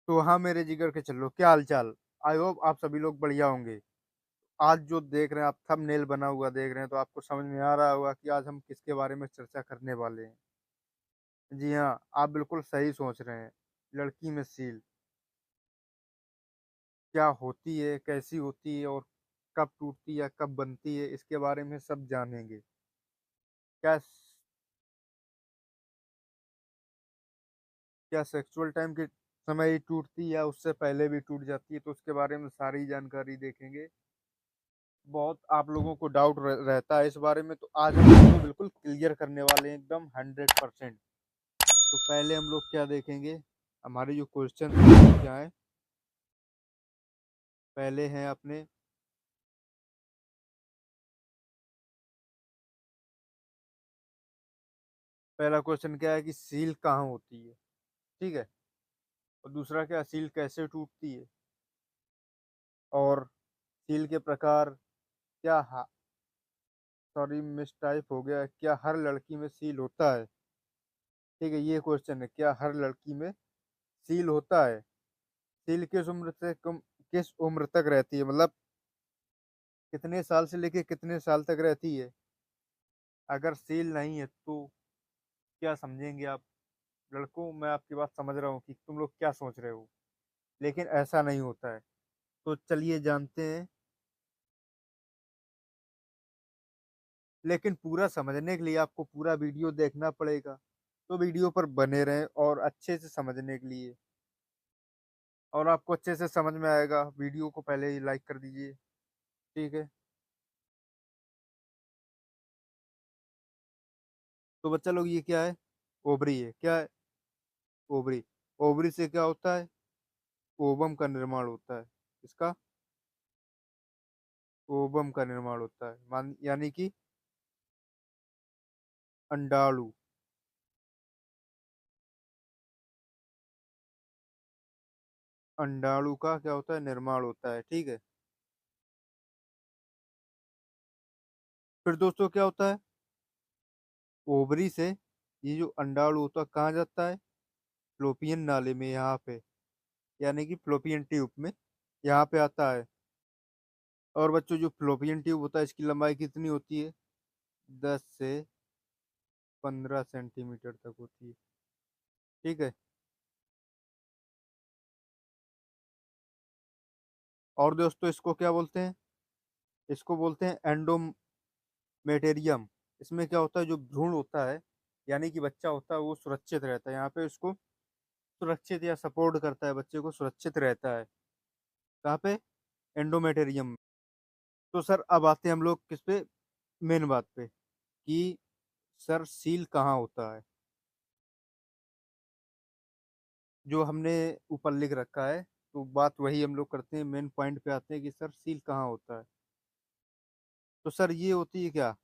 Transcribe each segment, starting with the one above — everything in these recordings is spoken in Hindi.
तो हाँ मेरे जिगर के चल्लो, क्या हाल चाल। आई होप आप सभी लोग बढ़िया होंगे। आज जो देख रहे हैं आप, थंबनेल बना हुआ देख रहे हैं, तो आपको समझ में आ रहा होगा कि आज हम किसके बारे में चर्चा करने वाले हैं। जी हाँ, आप बिल्कुल सही सोच रहे हैं। लड़की में सील क्या होती है, कैसी होती है, और कब टूटती है, कब बनती है, इसके बारे में सब जानेंगे। क्या क्या सेक्सुअल टाइम के समय ही टूटती है या उससे पहले भी टूट जाती है, तो उसके बारे में सारी जानकारी देखेंगे। बहुत आप लोगों को डाउट रहता है इस बारे में, तो आज हम इसको बिल्कुल क्लियर करने वाले हैं, एकदम 100%। तो पहले हम लोग क्या देखेंगे, हमारे जो क्वेश्चन क्या है। पहले हैं अपने, पहला क्वेश्चन क्या है कि सील कहाँ होती है। ठीक है। और दूसरा क्या, सील कैसे टूटती है। और सील के प्रकार क्या, सॉरी मिस टाइप हो गया, क्या हर लड़की में सील होता है। ठीक है, ये क्वेश्चन है, क्या हर लड़की में सील होता है। सील किस उम्र से कम, किस उम्र तक रहती है, मतलब कितने साल से लेके कितने साल तक रहती है। अगर सील नहीं है तो क्या समझेंगे आप। लड़कों, मैं आपकी बात समझ रहा हूँ कि तुम लोग क्या सोच रहे हो, लेकिन ऐसा नहीं होता है। तो चलिए जानते हैं। लेकिन पूरा समझने के लिए आपको पूरा वीडियो देखना पड़ेगा। तो वीडियो पर बने रहें और अच्छे से समझने के लिए, और आपको अच्छे से समझ में आएगा। वीडियो को पहले ही लाइक कर दीजिए। ठीक है। तो बच्चा लोग, ये क्या है, ओवरी है, क्या है, ओवरी। ओवरी से क्या होता है, ओवम का निर्माण होता है। इसका ओवम का निर्माण होता है, मान यानी कि अंडाणु। अंडाणु का क्या होता है, निर्माण होता है। ठीक है। फिर दोस्तों क्या होता है, ओवरी से ये जो अंडाणु होता है कहाँ जाता है, फ्लोपियन नाले में, यहाँ पे, यानी कि फ्लोपियन ट्यूब में, यहाँ पे आता है। और बच्चों, जो फ्लोपियन ट्यूब होता है इसकी लंबाई कितनी होती है, 10 से 15 सेंटीमीटर तक होती है। ठीक है। और दोस्तों, इसको क्या बोलते हैं, इसको बोलते हैं एंडोमेटेरियम। इसमें क्या होता है, जो भ्रूण होता है, यानी कि बच्चा होता है, वो सुरक्षित रहता है यहाँ पे। उसको सुरक्षित या सपोर्ट करता है, बच्चे को सुरक्षित रहता है। कहाँ पे, एंडोमेटेरियम में। तो सर अब आते हैं हम लोग किस पे, मेन बात पे, कि सर सील कहाँ होता है। जो हमने ऊपर लिख रखा है, तो बात वही हम लोग करते हैं, मेन पॉइंट पे आते हैं कि सर सील कहाँ होता है। तो सर ये होती है क्या,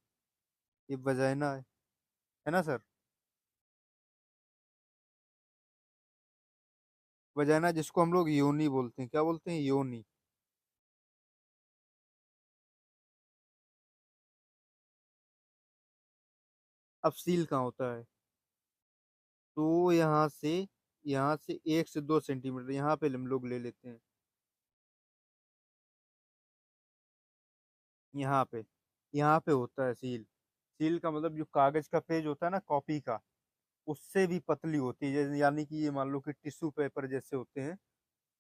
ये वजाइना है ना सर। वजाइना, जिसको हम लोग योनी बोलते हैं, क्या बोलते हैं, योनी। अब सील कहाँ होता है, तो यहाँ से 1 से 2 सेंटीमीटर यहाँ पे हम लोग ले लेते हैं। यहाँ पे होता है सील। सील का मतलब जो कागज का पेज होता है ना, कॉपी का, उससे भी पतली होती है। यानी कि ये मान लो कि टिश्यू पेपर जैसे होते हैं,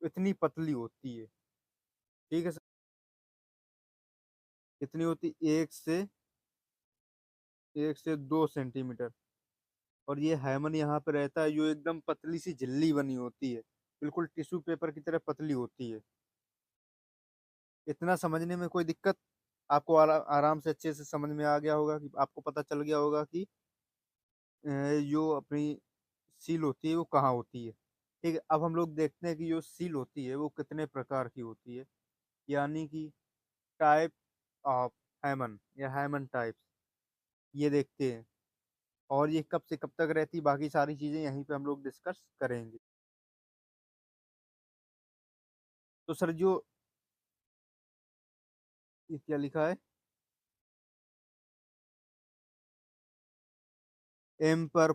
इतनी पतली होती है। ठीक है सर। कितनी होती, 1 से 2 सेंटीमीटर। और ये हैमन यहाँ पे रहता है, जो एकदम पतली सी झिल्ली बनी होती है, बिल्कुल टिश्यू पेपर की तरह पतली होती है। इतना समझने में कोई दिक्कत, आपको आराम से अच्छे से समझ में आ गया होगा, कि आपको पता चल गया होगा कि जो अपनी सील होती है वो कहाँ होती है। ठीक है, अब हम लोग देखते हैं कि जो सील होती है वो कितने प्रकार की होती है, यानी कि टाइप ऑफ हैमन या हैमन टाइप, ये देखते हैं। और ये कब से कब तक रहती, बाकी सारी चीजें यहीं पे हम लोग डिस्कस करेंगे। तो सर जो, ये क्या लिखा है, एम पर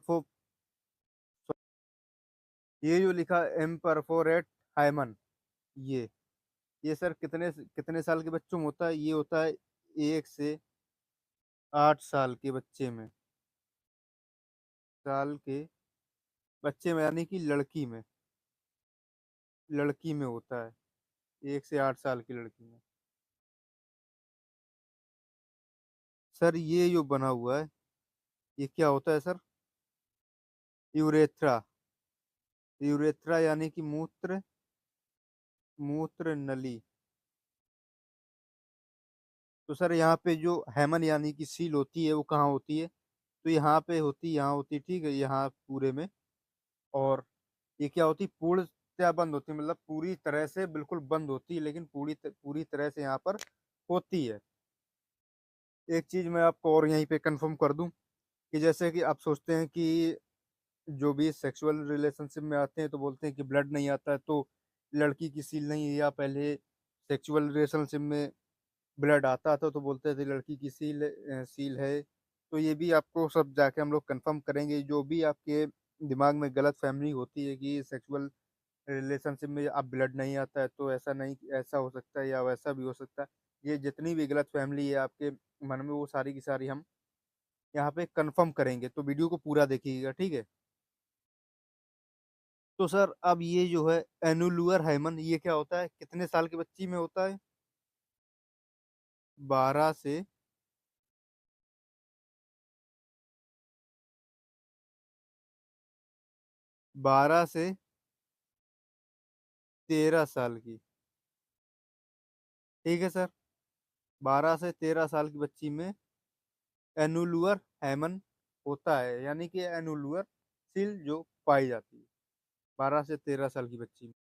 ये जो लिखा एम्परफोरेट हाइमन, ये ये सर कितने कितने साल के बच्चों में होता है? ये होता है 1 से 8 साल के बच्चे में, साल के बच्चे में यानी कि लड़की में, लड़की में होता है, 1 से 8 साल की लड़की में। सर ये जो बना हुआ है, ये क्या होता है सर? यूरेथ्रा, यूरेथ्रा यानी कि मूत्र, मूत्र नली। तो सर यहाँ पे जो हेमन यानी कि सील होती है वो कहाँ होती है? तो यहाँ पे होती, यहाँ होती, ठीक है, यहाँ पूरे में। और ये क्या होती, पूर्णतया बंद होती है, मतलब पूरी तरह से बिल्कुल बंद होती है, लेकिन पूरी तरह से यहाँ पर होती है। एक चीज मैं आपको और यहीं पे कंफर्म कर दूं कि जैसे कि आप सोचते हैं कि जो भी सेक्सुअल रिलेशनशिप में आते हैं तो बोलते हैं कि ब्लड नहीं आता है, तो लड़की की सील नहीं है, या पहले सेक्सुअल रिलेशनशिप में ब्लड आता था तो बोलते थे लड़की की सील है। तो ये भी आपको सब जाके हम लोग कंफर्म करेंगे। जो भी आपके दिमाग में गलत फहमी होती है कि सेक्सुअल रिलेशनशिप में अब ब्लड नहीं आता है, तो ऐसा नहीं, ऐसा हो सकता है या वैसा भी हो सकता है, ये जितनी भी गलत फैमिली है आपके मन में, वो सारी की सारी हम यहाँ पे कंफर्म करेंगे। तो वीडियो को पूरा देखिएगा, ठीक है? तो सर अब ये जो है एनुलुअर हाइमन, ये क्या होता है, कितने साल की बच्ची में होता है? 12 से 12 से 13 साल की, ठीक है सर? 12 से 13 साल की बच्ची में एनुलुअर हेमन होता है, यानी कि एनुलुअर सील जो पाई जाती है 12 से 13 साल की बच्ची में।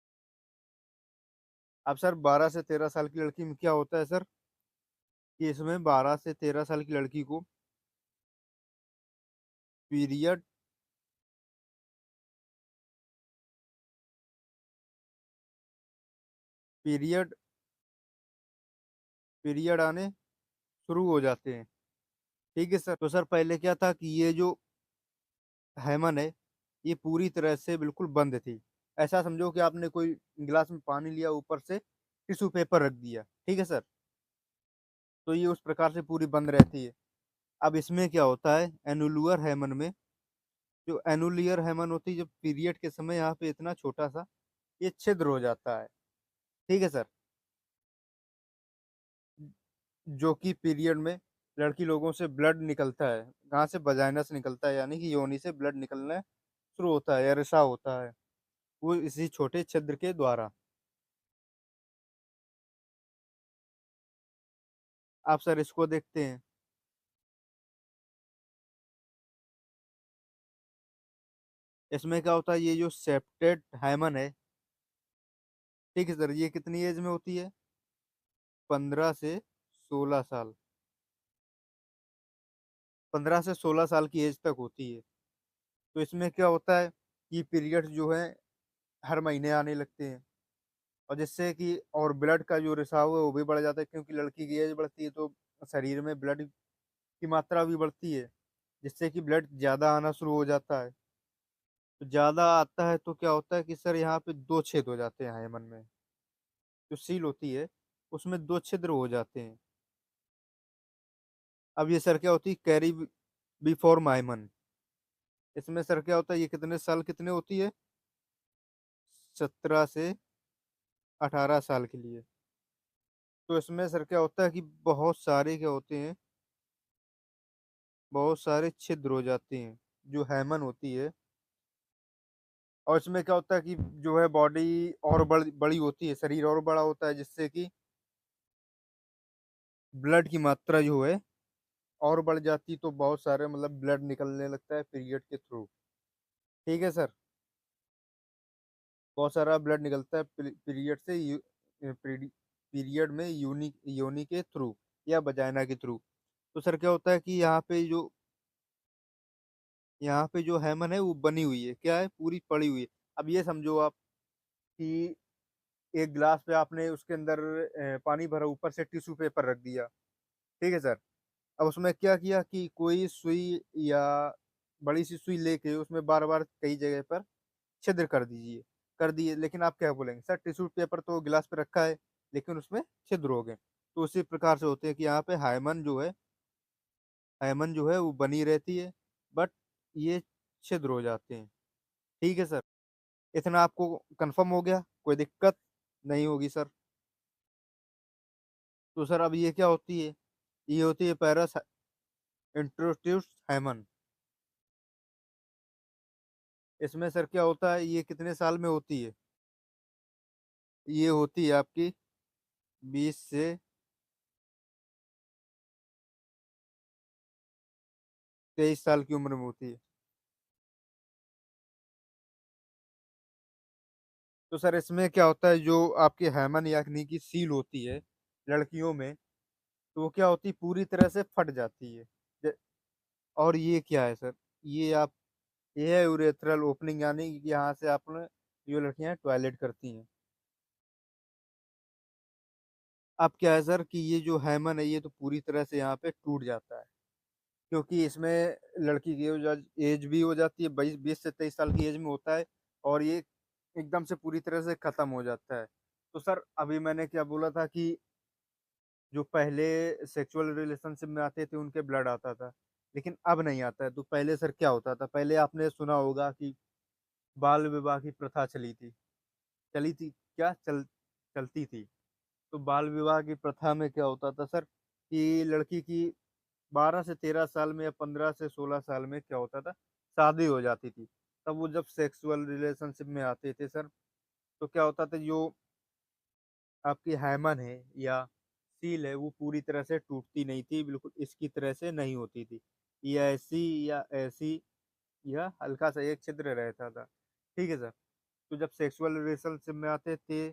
अब सर 12 से 13 साल की लड़की में क्या होता है सर? कि इसमें 12 से 13 साल की लड़की को पीरियड, पीरियड पीरियड आने शुरू हो जाते हैं, ठीक है सर? तो सर पहले क्या था कि ये जो हेमन है ये पूरी तरह से बिल्कुल बंद थी। ऐसा समझो कि आपने कोई गिलास में पानी लिया, ऊपर से टिश्यू पेपर रख दिया, ठीक है सर? तो ये उस प्रकार से पूरी बंद रहती है। अब इसमें क्या होता है एनुलुअर हेमन में, जो एनुलुअर हेमन होती है, जब पीरियड के समय यहाँ पे इतना छोटा सा ये छिद्र हो जाता है, ठीक है सर? जो कि पीरियड में लड़की लोगों से ब्लड निकलता है, कहाँ से? वजाइना से निकलता है, यानी कि योनि से ब्लड निकलना शुरू होता है या रिसाव होता है, वो इसी छोटे छिद्र के द्वारा। आप सर इसको देखते हैं, इसमें क्या होता है, ये जो सेप्टेड हाइमन है, ठीक है सर, ये कितनी एज में होती है? 15 से 16 साल, 15 से 16 साल की एज तक होती है। तो इसमें क्या होता है कि पीरियड जो है हर महीने आने लगते हैं, और जिससे कि और ब्लड का जो रिसाव है वो भी बढ़ जाता है, क्योंकि लड़की की एज बढ़ती है तो शरीर में ब्लड की मात्रा भी बढ़ती है, जिससे कि ब्लड ज्यादा आना शुरू हो जाता है। तो ज्यादा आता है तो क्या होता है कि सर यहाँ पे दो छेद हो जाते हैं हाइमन में, जो सील होती है उसमें दो छिद्र हो जाते हैं। अब ये सर क्या होती है कैरी बिफोर हाइमन, इसमें सर क्या होता है, ये कितने साल कितने होती है? 17 से 18 साल के लिए। तो इसमें सर क्या होता है कि बहुत सारे क्या होते हैं, बहुत सारे छिद्र हो जाते हैं, जो हैमन होती है। और इसमें क्या होता है कि जो है बॉडी और बड़ी होती है, शरीर और बड़ा होता है, जिससे कि ब्लड की मात्रा जो है और बढ़ जाती, तो बहुत सारे मतलब ब्लड निकलने लगता है पीरियड के थ्रू, ठीक है सर? बहुत सारा ब्लड निकलता है पीरियड से, पीरियड में यूनि योनि के थ्रू या वजाइना के थ्रू। तो सर क्या होता है कि यहाँ पे जो हेमन है वो बनी हुई है, क्या है, पूरी पड़ी हुई है। अब ये समझो आप कि एक गिलास पे आपने उसके अंदर पानी भरा, ऊपर से टिश्यू पेपर रख दिया, ठीक है सर? अब उसमें क्या किया कि कोई सुई या बड़ी सी सुई लेके उसमें बार बार कई जगह पर छिद्र कर दीजिए। कर दिए, लेकिन आप क्या बोलेंगे सर टिश्यू पेपर तो गिलास पे रखा है लेकिन उसमें छिद्र हो गए। तो उसी प्रकार से होते हैं कि यहाँ पे हाइमन जो है वो बनी रहती है, बट ये छिद्र हो जाते हैं। ठीक है सर, इतना आपको कंफर्म हो गया, कोई दिक्कत नहीं होगी सर। तो सर अब ये क्या होती है, ये होती है पैरस इंट्रोड्यूस हाइमन। इसमें सर क्या होता है, ये कितने साल में होती है, ये होती है आपकी 20 से 23 साल की उम्र में होती है। तो सर इसमें क्या होता है, जो आपकी हैमन याग्नि की सील होती है लड़कियों में, तो वो क्या होती है पूरी तरह से फट जाती है। ज- और ये क्या है सर, ये आप ये है यूरेथ्रल ओपनिंग, यानी कि यहाँ से आपने जो लड़कियां टॉयलेट करती हैं। अब क्या है सर कि ये जो हैमन है ये तो पूरी तरह से यहाँ पे टूट जाता है, क्योंकि इसमें लड़की की एज भी हो जाती है, 20 से 23 साल की एज में होता है, और ये एकदम से पूरी तरह से खत्म हो जाता है। तो सर अभी मैंने क्या बोला था कि जो पहले सेक्सुअल रिलेशनशिप में आते थे उनके ब्लड आता था, लेकिन अब नहीं आता है। तो पहले सर क्या होता था, पहले आपने सुना होगा कि बाल विवाह की प्रथा चली थी, क्या चलती थी। तो बाल विवाह की प्रथा में क्या होता था सर कि लड़की की 12 से 13 साल में या 15 से 16 साल में क्या होता था, शादी हो जाती थी। तब वो जब सेक्सुअल रिलेशनशिप में आते थे सर, तो क्या होता था, जो आपकी हाइमन है या सील है वो पूरी तरह से टूटती नहीं थी, बिल्कुल इसकी तरह से नहीं होती थी, या ऐसी या हल्का सा एक छिद्र रहता था। ठीक है सर। तो जब सेक्सुअल रिलेशनशिप में आते थे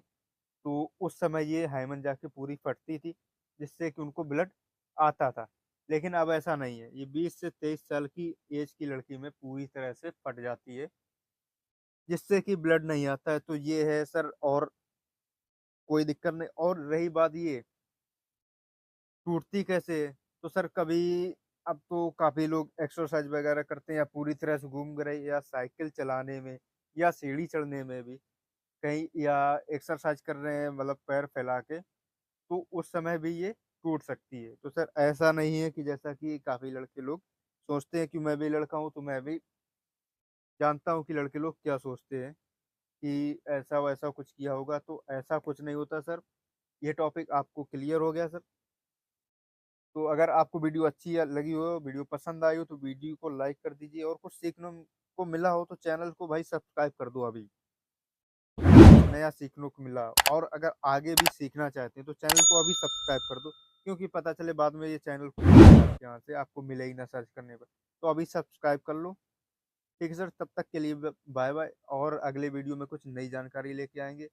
तो उस समय ये हाइमन जाके पूरी फटती थी, जिससे कि उनको ब्लड आता था। लेकिन अब ऐसा नहीं है, ये 20 से 23 साल की एज की लड़की में पूरी तरह से फट जाती है, जिससे कि ब्लड नहीं आता है। तो ये है सर, और कोई दिक्कत नहीं। और रही बात ये टूटती कैसे है, तो सर कभी, अब तो काफी लोग एक्सरसाइज वगैरह करते हैं या पूरी तरह से घूम गए या साइकिल चलाने में या सीढ़ी चढ़ने में भी कहीं, या एक्सरसाइज कर रहे हैं मतलब पैर फैला के, तो उस समय भी ये टूट सकती है। तो सर ऐसा नहीं है कि जैसा कि काफी लड़के लोग सोचते हैं, कि मैं भी लड़का हूँ तो मैं भी जानता हूँ कि लड़के लोग क्या सोचते हैं कि ऐसा वैसा कुछ किया होगा, तो ऐसा कुछ नहीं होता सर। ये टॉपिक आपको क्लियर हो गया सर। तो अगर आपको वीडियो अच्छी लगी हो, वीडियो पसंद आई हो, तो वीडियो को लाइक कर दीजिए, और कुछ सीखने को मिला हो तो चैनल को भाई सब्सक्राइब कर दो अभी, नया सीखने को मिला। और अगर आगे भी सीखना चाहते हैं तो चैनल को अभी सब्सक्राइब कर दो, क्योंकि पता चले बाद में ये चैनल को आपके यहाँ से आपको मिले ही ना सर्च करने पर। तो अभी सब्सक्राइब कर लो। ठीक है सर, तब तक के लिए बाय बाय, और अगले वीडियो में कुछ नई जानकारी लेके आएंगे।